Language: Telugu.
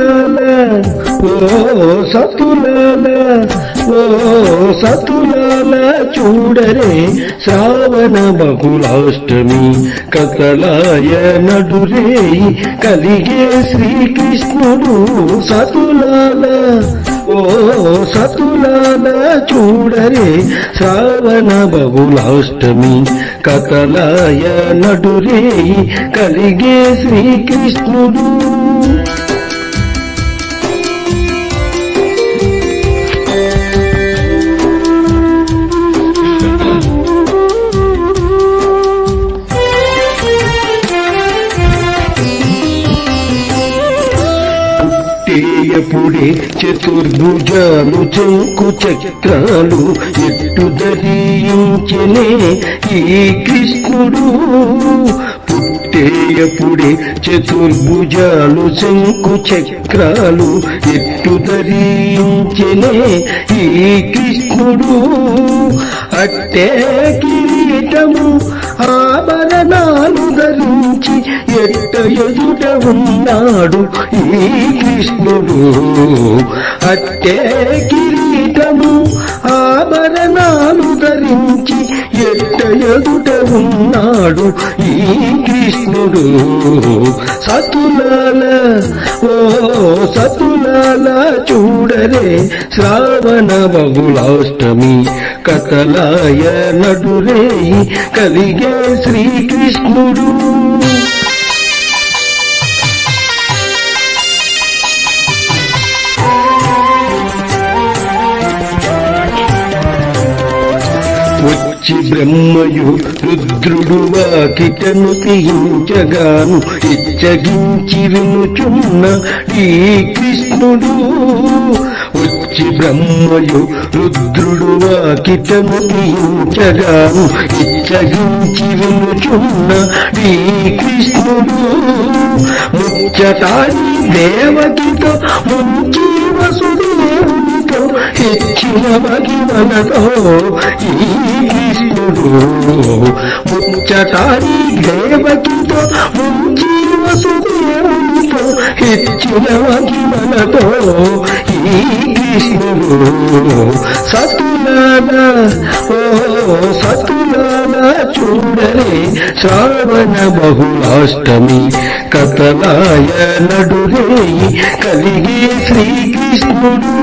సతులాల ఓ సతులాల ఓ సతులాల చూడరే శ్రావణ బహుళాష్టమి కతలాయ నడురే కలిగే శ్రీకృష్ణుడు సతులాల ఓ సతులాల చూడరే శ్రావణ బహుళాష్టమి కతలాయ నడురే కలిగే శ్రీకృష్ణుడు ఎప్పుడే చతుర్భుజాలు చంకు చక్రాలు ఎట్టు ధరించనే ఈ కృష్ణుడు పుట్టేయప్పుడే చతుర్భుజాలు శంకు చక్రాలు ఎట్టు ధరించనే ఈ కృష్ణుడు అట్టే కిరీటము ఆభరణాలు ధరించి ఎట్ట ఎదుట ఉన్నాడు ఈ కృష్ణుడు అట్టే కిరీటము ఆభరణాలు ధరించి ఎట్ట ఎదుట ఉన్నాడు ఈ కృష్ణుడు సతులాల ఓ సతులాల చూడరే శ్రావణ బహుళాష్టమి కతలాయ నడురే కలిగే శ్రీకృష్ణుడు వచ్చి బ్రహ్మయు రుద్రుడు వాకిటను తీయించగాను ఇచ్చగించి వినుచున్న ఈ కృష్ణుడు వచ్చి బ్రహ్మయు రుద్రుడు వాకిటను తీయించగాను ఇచ్చగించి వినుచున్న ఈ కృష్ణుడు ముచ్చటాడి దేవకితో ముంచి వసుదేవునితో హెచ్చిన భగివనతో ఈ కృష్ణుడు ముచ్చటాడి దేవకితో ముంచి వసుదేవునితో హెచ్చిన భగివనతో ఈ కృష్ణుడు సతులాల ఓ సతులాల చూడరే శ్రావణ బహుళాష్టమి కతలాయ నడురే కలిగే శ్రీకృష్ణుడు